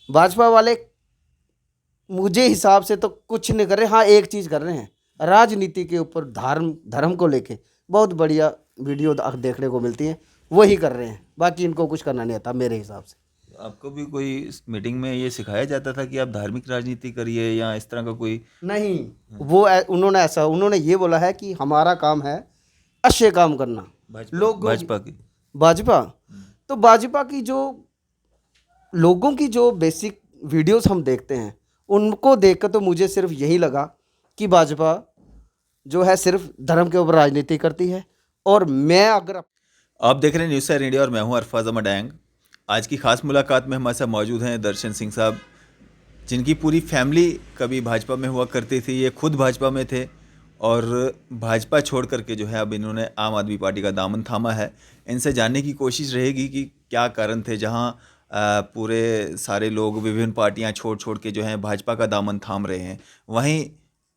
भाजपा वाले मुझे हिसाब से तो कुछ नहीं कर रहे। हाँ, एक चीज़ कर रहे हैं, राजनीति के ऊपर धर्म धर्म को लेके बहुत बढ़िया वीडियो देखने को मिलती है, वही कर रहे हैं। बाकी इनको कुछ करना नहीं आता मेरे हिसाब से। आपको भी कोई इस मीटिंग में ये सिखाया जाता था कि आप धार्मिक राजनीति करिए या इस तरह का कोई? नहीं, उन्होंने ये बोला है कि हमारा काम है अच्छे काम करना। भाजपा की? भाजपा तो भाजपा की जो लोगों की जो बेसिक वीडियोस हम देखते हैं, उनको देखकर तो मुझे सिर्फ यही लगा कि भाजपा जो है सिर्फ धर्म के ऊपर राजनीति करती है। और मैं अगर आप देख रहे हैं न्यूज़ सैर इंडिया और मैं हूं अरफाज अहमद डैंग। आज की खास मुलाकात में हमारे साथ मौजूद हैं दर्शन सिंह साहब, जिनकी पूरी फैमिली कभी भाजपा में हुआ करती थी। ये खुद भाजपा में थे और भाजपा छोड़ करके जो है अब इन्होंने आम आदमी पार्टी का दामन थामा है। इनसे जानने की कोशिश रहेगी कि क्या कारण थे जहां पूरे सारे लोग विभिन्न पार्टियां छोड़ छोड़ के जो है भाजपा का दामन थाम रहे हैं। वहीं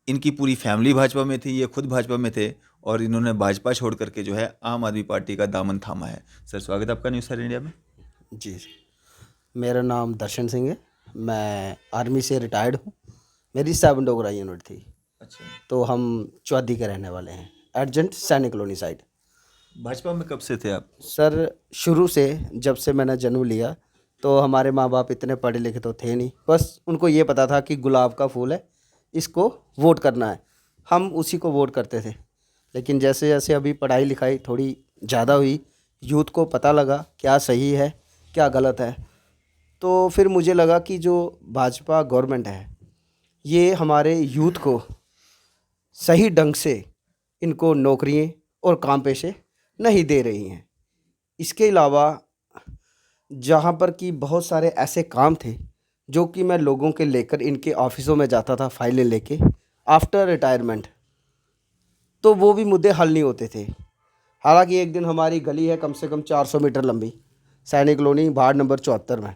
इनकी पूरी फैमिली भाजपा में थी, ये खुद भाजपा में थे और इन्होंने भाजपा छोड़ करके जो है आम आदमी पार्टी का दामन थामा है। सर, स्वागत है आपका न्यूज़ सर इंडिया में। जी, मेरा नाम दर्शन सिंह है, मैं आर्मी से रिटायर्ड हूँ। मेरी 7 डोगरा यूनिट थी। अच्छा, तो हम चौहदी के रहने वाले हैं, एडजेंट सैनिक कॉलोनी साइड। भाजपा में कब से थे आप? सर, शुरू से जब से मैंने जन्म लिया तो हमारे माँ बाप इतने पढ़े लिखे तो थे नहीं, बस उनको ये पता था कि गुलाब का फूल है, इसको वोट करना है, हम उसी को वोट करते थे। लेकिन जैसे जैसे अभी पढ़ाई लिखाई थोड़ी ज़्यादा हुई, यूथ को पता लगा क्या सही है क्या गलत है, तो फिर मुझे लगा कि जो भाजपा गवर्नमेंट है ये हमारे यूथ को सही ढंग से इनको नौकरियां और काम पेशे नहीं दे रही हैं। इसके अलावा जहाँ पर कि बहुत सारे ऐसे काम थे जो कि मैं लोगों के लेकर इनके ऑफिसों में जाता था फाइलें लेके आफ्टर रिटायरमेंट, तो वो भी मुद्दे हल नहीं होते थे। हालांकि एक दिन हमारी गली है कम से कम 400 मीटर लंबी, सैनिक कॉलोनी वार्ड नंबर 74 में,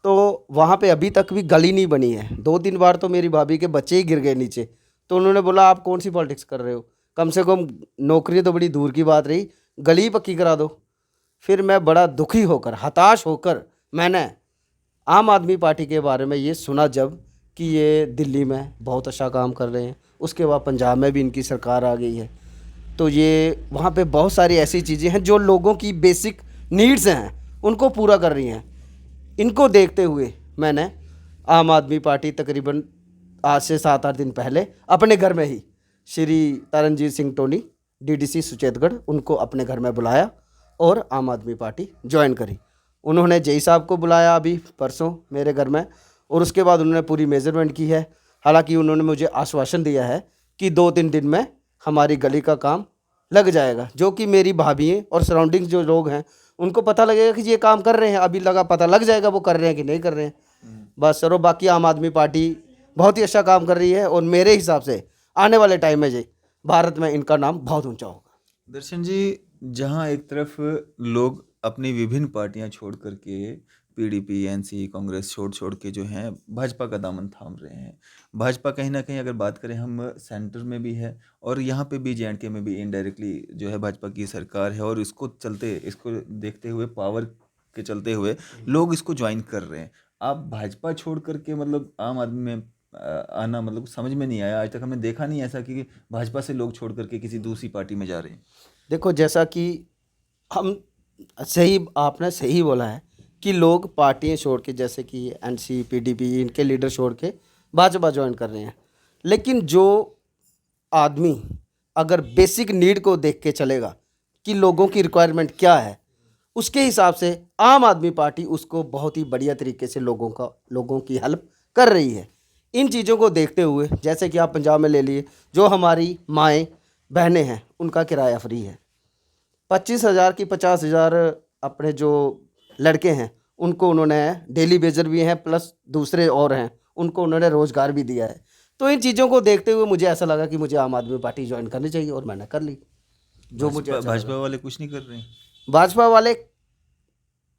तो वहाँ पे अभी तक भी गली नहीं बनी है। 2-3 बार तो मेरी भाभी के बच्चे ही गिर गए नीचे, तो उन्होंने बोला आप कौन सी पॉलिटिक्स कर रहे हो, कम से कम नौकरी तो बड़ी दूर की बात रही, गली पक्की करा दो। फिर मैं बड़ा दुखी होकर हताश होकर मैंने आम आदमी पार्टी के बारे में ये सुना जब कि ये दिल्ली में बहुत अच्छा काम कर रहे हैं, उसके बाद पंजाब में भी इनकी सरकार आ गई है, तो ये वहाँ पे बहुत सारी ऐसी चीज़ें हैं जो लोगों की बेसिक नीड्स हैं उनको पूरा कर रही हैं। इनको देखते हुए मैंने आम आदमी पार्टी तकरीबन आज से 7-8 दिन पहले अपने घर में ही श्री तरनजीत सिंह टोनी डीडीसी सुचेतगढ़ उनको अपने घर में बुलाया और आम आदमी पार्टी ज्वाइन करी। उन्होंने जय साहब को बुलाया अभी परसों मेरे घर में, और उसके बाद उन्होंने पूरी मेजरमेंट की है। हालांकि उन्होंने मुझे आश्वासन दिया है कि 2-3 दिन में हमारी गली का काम लग जाएगा, जो कि मेरी भाभी और सराउंडिंग जो लोग हैं उनको पता लगेगा कि ये काम कर रहे हैं। अभी पता लग जाएगा वो कर रहे हैं कि नहीं कर रहे हैं। बस सर, बाकी आम आदमी पार्टी बहुत ही अच्छा काम कर रही है और मेरे हिसाब से आने वाले टाइम में जी भारत में इनका नाम बहुत ऊंचा होगा। दर्शन जी, जहां एक तरफ लोग अपनी विभिन्न पार्टियां छोड़ करके पीडीपी, एनसी, कांग्रेस छोड़ छोड़ के जो हैं भाजपा का दामन थाम रहे हैं। भाजपा कहीं ना कहीं अगर बात करें हम सेंटर में भी है और यहाँ पे भी जे&के में भी इनडायरेक्टली जो है भाजपा की सरकार है और इसको देखते हुए पावर के चलते हुए लोग इसको ज्वाइन कर रहे हैं। आप भाजपा छोड़ करके मतलब आम आदमी में आना मतलब समझ में नहीं आया। आज तक हमने देखा नहीं ऐसा कि भाजपा से लोग छोड़ करके किसी दूसरी पार्टी में जा रहे हैं। देखो, जैसा कि हम आपने सही बोला है कि लोग पार्टियां छोड़ के, जैसे कि एनसी पीडीपी इनके लीडर छोड़ के भाजपा ज्वाइन कर रहे हैं। लेकिन जो आदमी अगर बेसिक नीड को देख के चलेगा कि लोगों की रिक्वायरमेंट क्या है, उसके हिसाब से आम आदमी पार्टी उसको बहुत ही बढ़िया तरीके से लोगों की हेल्प कर रही है। इन चीज़ों को देखते हुए जैसे कि आप पंजाब में ले लिए, जो हमारी माएँ बहनें हैं उनका किराया फ्री है, 25,000 की 50,000 अपने जो लड़के हैं उनको उन्होंने डेली बेजर भी हैं, प्लस दूसरे और हैं उनको उन्होंने रोज़गार भी दिया है। तो इन चीज़ों को देखते हुए मुझे ऐसा लगा कि मुझे आम आदमी पार्टी ज्वाइन करनी चाहिए और मैंने कर ली, जो मुझे अच्छा भाजपा लगा। वाले कुछ नहीं कर रहे हैं? भाजपा वाले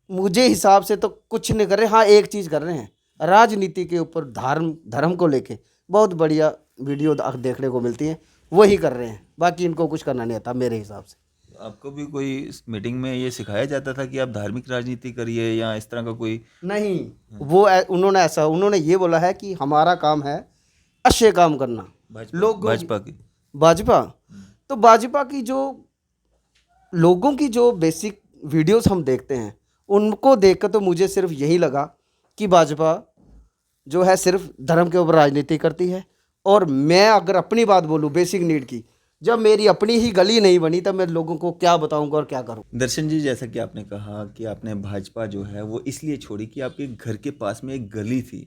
मुझे हिसाब से तो कुछ नहीं कर रहे। हाँ, एक चीज़ कर रहे हैं, राजनीति के ऊपर धर्म धर्म को लेके बहुत बढ़िया वीडियो देखने को मिलती है, वही कर रहे हैं। बाकी इनको कुछ करना नहीं आता मेरे हिसाब से। आपको भी कोई इस मीटिंग में ये सिखाया जाता था कि आप धार्मिक राजनीति करिए या इस तरह का कोई? नहीं, उन्होंने ये बोला है कि हमारा काम है अच्छे काम करना। भाजपा की? भाजपा, तो भाजपा की जो लोगों की जो बेसिक वीडियोस हम देखते हैं, उनको देखकर तो मुझे सिर्फ यही लगा कि भाजपा जो है सिर्फ धर्म के ऊपर राजनीति करती है। और मैं अगर अपनी बात बोलूं बेसिक नीड की, जब मेरी अपनी ही गली नहीं बनी तब मैं लोगों को क्या बताऊंगा और क्या करूं। दर्शन जी, जैसा कि आपने कहा कि आपने भाजपा जो है वो इसलिए छोड़ी कि आपके घर के पास में एक गली थी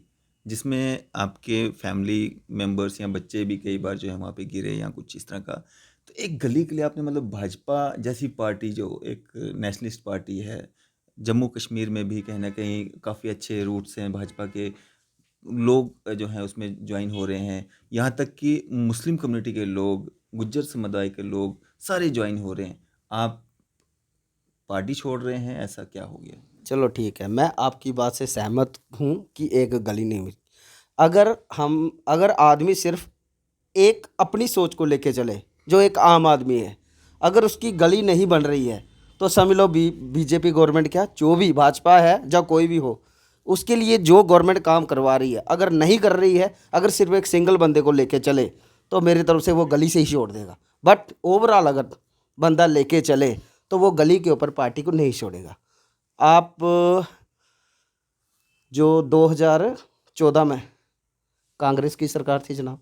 जिसमें आपके फैमिली मेंबर्स या बच्चे भी कई बार जो है वहाँ पे गिरे या कुछ इस तरह का। तो एक गली के लिए आपने मतलब भाजपा जैसी पार्टी जो एक नेशनलिस्ट पार्टी है, जम्मू कश्मीर में भी कहीं ना कहीं काफ़ी अच्छे रूट्स हैं भाजपा के, लोग जो हैं उसमें ज्वाइन हो रहे हैं, यहाँ तक कि मुस्लिम कम्युनिटी के लोग, गुज्जर समुदाय के लोग सारे ज्वाइन हो रहे हैं। आप पार्टी छोड़ रहे हैं, ऐसा क्या हो गया? चलो ठीक है, मैं आपकी बात से सहमत हूँ कि एक गली नहीं हुई। अगर आदमी सिर्फ एक अपनी सोच को लेके चले, जो एक आम आदमी है, अगर उसकी गली नहीं बन रही है तो समझ लो बीजेपी गवर्नमेंट, क्या जो भी भाजपा है या कोई भी हो, उसके लिए जो गवर्नमेंट काम करवा रही है अगर नहीं कर रही है, अगर सिर्फ एक सिंगल बंदे को लेके चले तो मेरी तरफ से वो गली से ही छोड़ देगा। बट ओवरऑल अगर बंदा लेके चले तो वो गली के ऊपर पार्टी को नहीं छोड़ेगा। आप जो 2014 में कांग्रेस की सरकार थी जनाब,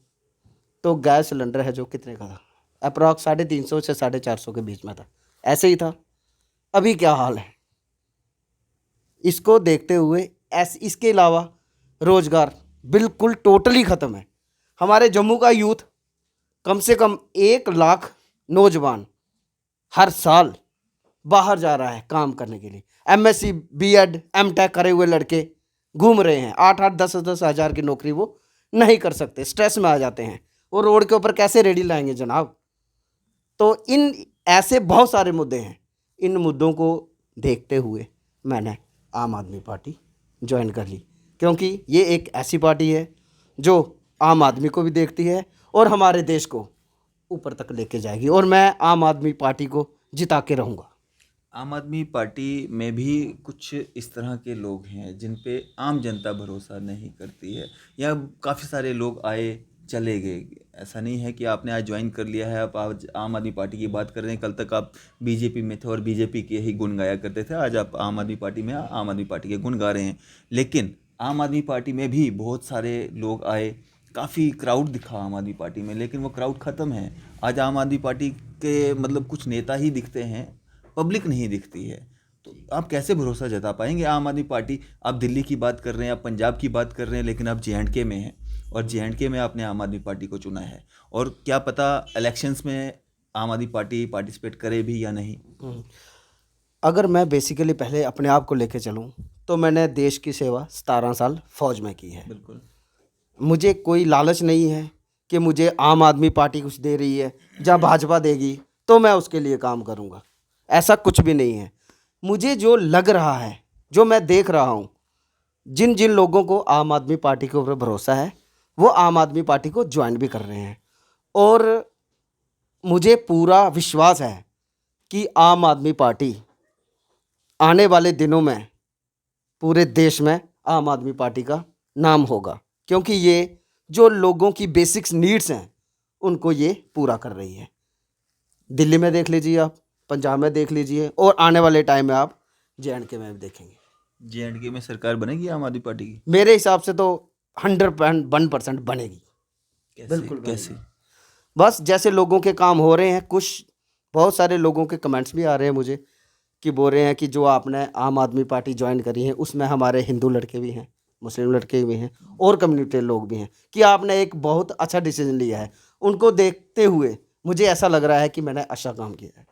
तो गैस सिलेंडर है जो कितने का था? अप्रॉक्स 350 से 450 के बीच में था, ऐसे ही था। अभी क्या हाल है? इसको देखते हुए इसके अलावा रोजगार बिल्कुल टोटली ख़त्म है। हमारे जम्मू का यूथ कम से कम 1 लाख नौजवान हर साल बाहर जा रहा है काम करने के लिए। एमएससी, बीएड, एमटेक करे हुए लड़के घूम रहे हैं, 8-8, 10-10 हज़ार की नौकरी वो नहीं कर सकते, स्ट्रेस में आ जाते हैं। वो रोड के ऊपर कैसे रेडी लाएंगे जनाब? तो इन ऐसे बहुत सारे मुद्दे हैं। इन मुद्दों को देखते हुए मैंने आम आदमी पार्टी ज्वाइन कर ली, क्योंकि ये एक ऐसी पार्टी है जो आम आदमी को भी देखती है और हमारे देश को ऊपर तक लेके जाएगी, और मैं आम आदमी पार्टी को जिता के रहूँगा। आम आदमी पार्टी में भी कुछ इस तरह के लोग हैं जिन पे आम जनता भरोसा नहीं करती है, या काफ़ी सारे लोग आए चले गए। ऐसा नहीं है कि आपने आज ज्वाइन कर लिया है, आप आज आम आदमी पार्टी की बात कर रहे हैं, कल तक आप बीजेपी में थे और बीजेपी के ही गुण गाया करते थे, आज आप आम आदमी पार्टी में आम आदमी पार्टी के गुण गा रहे हैं। लेकिन आम आदमी पार्टी में भी बहुत सारे लोग आए, काफ़ी क्राउड दिखा आम आदमी पार्टी में, लेकिन वो क्राउड ख़त्म है। आज आम आदमी पार्टी के मतलब कुछ नेता ही दिखते हैं, पब्लिक नहीं दिखती है। तो आप कैसे भरोसा जता पाएंगे आम आदमी पार्टी? आप दिल्ली की बात कर रहे हैं, आप पंजाब की बात कर रहे हैं, लेकिन आप जे.एंड.के में हैं और जे.एंड.के में आपने आम आदमी पार्टी को चुना है, और क्या पता इलेक्शंस में आम आदमी पार्टी पार्टिसिपेट करे भी या नहीं। अगर मैं बेसिकली पहले अपने आप को लेके चलूँ तो मैंने देश की सेवा 17 साल फौज में की है। बिल्कुल। मुझे कोई लालच नहीं है कि मुझे आम आदमी पार्टी कुछ दे रही है या भाजपा देगी तो मैं उसके लिए काम करूँगा, ऐसा कुछ भी नहीं है। मुझे जो लग रहा है, जो मैं देख रहा हूँ, जिन जिन लोगों को आम आदमी पार्टी के ऊपर भरोसा है वो आम आदमी पार्टी को ज्वाइन भी कर रहे हैं, और मुझे पूरा विश्वास है कि आम आदमी पार्टी आने वाले दिनों में पूरे देश में आम आदमी पार्टी का नाम होगा, क्योंकि ये जो लोगों की बेसिक्स नीड्स हैं उनको ये पूरा कर रही है। दिल्ली में देख लीजिए आप, पंजाब में देख लीजिए, और आने वाले टाइम में आप जे.एंड.के में भी देखेंगे। जे.एंड.के में सरकार बनेगी आम आदमी पार्टी की? मेरे हिसाब से तो 101% बनेगी। कैसे? बिल्कुल कैसे? बस जैसे लोगों के काम हो रहे हैं, कुछ बहुत सारे लोगों के कमेंट्स भी आ रहे हैं मुझे कि बोल रहे हैं कि जो आपने आम आदमी पार्टी ज्वाइन करी है उसमें हमारे हिंदू लड़के भी हैं, मुस्लिम लड़के भी हैं और कम्युनिटी लोग भी हैं, कि आपने एक बहुत अच्छा डिसीजन लिया है। उनको देखते हुए मुझे ऐसा लग रहा है कि मैंने अच्छा काम किया है।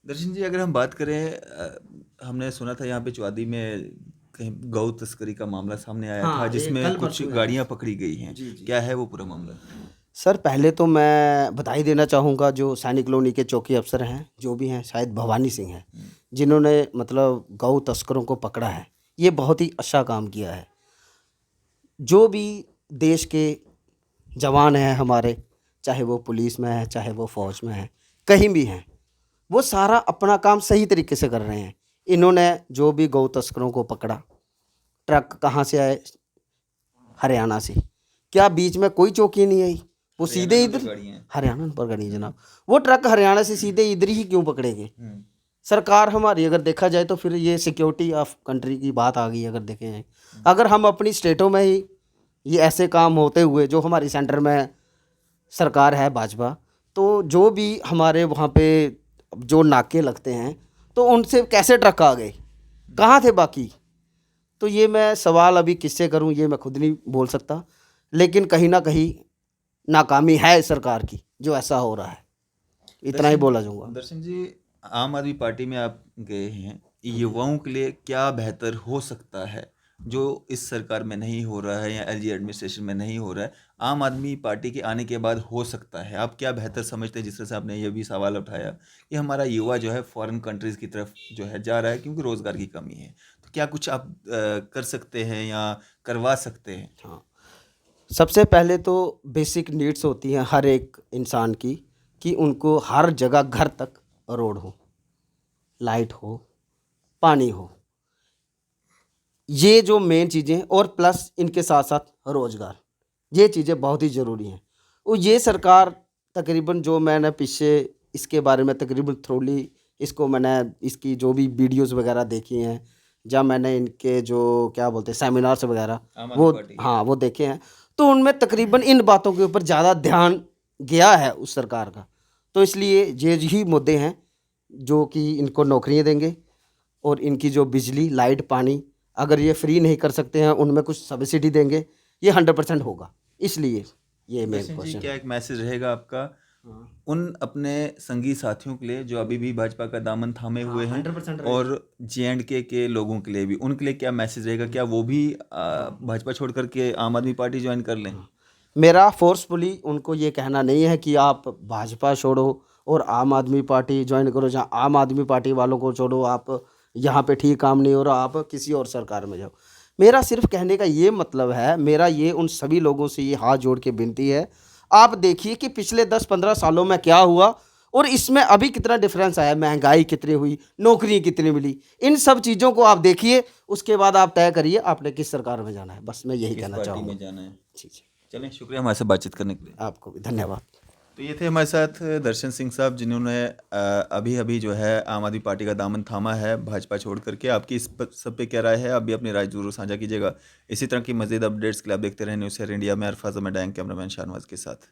दर्शन जी, अगर हम बात करें, हमने सुना था यहाँ पे चौआदी में कहीं गौ तस्करी का मामला सामने आया हाँ, था, ये जिसमें कल कुछ परसों आया गाड़ियाँ पकड़ी गई हैं। जी, जी। क्या है वो पूरा मामला? सर पहले तो मैं बधाई देना चाहूँगा जो सैनिक कॉलोनी के चौकी अफसर हैं, जो भी हैं, शायद भवानी सिंह हैं, जिन्होंने मतलब गौ तस्करों को पकड़ा है। ये बहुत ही अच्छा काम किया है। जो भी देश के जवान हैं हमारे, चाहे वो पुलिस में है, चाहे वो फौज में है, कहीं भी हैं, वो सारा अपना काम सही तरीके से कर रहे हैं। इन्होंने जो भी गौ तस्करों को पकड़ा, ट्रक कहाँ से आए, हरियाणा से, क्या बीच में कोई चौकी नहीं आई, वो सीधे इधर हरियाणा पर गई जनाब, वो ट्रक हरियाणा से सीधे इधर ही क्यों पकड़ेंगे। सरकार हमारी अगर देखा जाए तो फिर ये सिक्योरिटी ऑफ कंट्री की बात आ गई। अगर देखें जाए, अगर हम अपनी स्टेटों में ही ये ऐसे काम होते हुए, जो हमारी सेंटर में सरकार है भाजपा, तो जो भी हमारे वहाँ पे जो नाके लगते हैं तो उनसे कैसे ट्रक आ गए, कहाँ थे बाकी। तो ये मैं सवाल अभी किससे करूं, ये मैं खुद नहीं बोल सकता, लेकिन कहीं ना कहीं नाकामी है सरकार की जो ऐसा हो रहा है, इतना ही बोला जाऊंगा। दर्शन जी, आम आदमी पार्टी में आप गए हैं, युवाओं के लिए क्या बेहतर हो सकता है जो इस सरकार में नहीं हो रहा है या एलजी एडमिनिस्ट्रेशन में नहीं हो रहा है, आम आदमी पार्टी के आने के बाद हो सकता है? आप क्या बेहतर समझते हैं, जिस तरह से आपने ये भी सवाल उठाया कि हमारा युवा जो है फॉरेन कंट्रीज़ की तरफ जो है जा रहा है क्योंकि रोज़गार की कमी है, तो क्या कुछ आप कर सकते हैं या करवा सकते हैं? हाँ, सबसे पहले तो बेसिक नीड्स होती हैं हर एक इंसान की, कि उनको हर जगह घर तक रोड हो, लाइट हो, पानी हो, ये जो मेन चीज़ें हैं, और प्लस इनके साथ साथ रोज़गार, ये चीज़ें बहुत ही ज़रूरी हैं। और ये सरकार तकरीबन, जो मैंने पीछे इसके बारे में तकरीबन थ्रोली इसको मैंने इसकी जो भी वीडियोस वगैरह देखी हैं, जब मैंने इनके जो क्या बोलते हैं सेमिनार्स वगैरह वो, हाँ वो देखे हैं, तो उनमें तकरीबन इन बातों के ऊपर ज़्यादा ध्यान गया है उस सरकार का। तो इसलिए ये ही मुद्दे हैं जो कि इनको नौकरियां देंगे, और इनकी जो बिजली लाइट पानी अगर ये फ्री नहीं कर सकते हैं, उनमें कुछ सब्सिडी देंगे, ये 100% होगा। इसलिए ये मेन दर्शन जी, क्वेश्चन क्या है। एक मैसेज रहेगा आपका उन अपने संगी साथियों के लिए जो अभी भी भाजपा का दामन थामे हुए हैं, 100% और JNK के लोगों के लिए भी, उनके लिए क्या मैसेज रहेगा? क्या वो भी भाजपा छोड़ करके आम आदमी पार्टी ज्वाइन कर लें? मेरा फोर्सफुली उनको ये कहना नहीं है कि आप भाजपा छोड़ो और आम आदमी पार्टी ज्वाइन करो, जहाँ आम आदमी पार्टी वालों को छोड़ो, आप यहाँ पे ठीक काम नहीं हो रहा, आप किसी और सरकार में जाओ। मेरा सिर्फ कहने का ये मतलब है, मेरा ये उन सभी लोगों से ये हाथ जोड़ के विनती है, आप देखिए कि पिछले 10-15 सालों में क्या हुआ और इसमें अभी कितना डिफरेंस आया, महंगाई कितनी हुई, नौकरी कितनी मिली, इन सब चीज़ों को आप देखिए, उसके बाद आप तय करिए आपने किस सरकार में जाना है। बस मैं यही किस कहना पार्टी चाहूँगा। में जाना है? जी जी, चलें, शुक्रिया हमारे साथ बातचीत करने के लिए। आपको भी धन्यवाद। तो ये थे हमारे साथ दर्शन सिंह साहब, जिन्होंने अभी अभी जो है आम आदमी पार्टी का दामन थामा है भाजपा छोड़ करके। आपकी इस सब पे क्या राय है? आप भी अपनी राय जरूर साझा कीजिएगा। इसी तरह की मज़ीद अपडेट्स के लिए आप देखते रहें न्यूज़ शेयर इंडिया में। अरफाज अहमद डैंग, कैमरामैन शाहनवाज के साथ।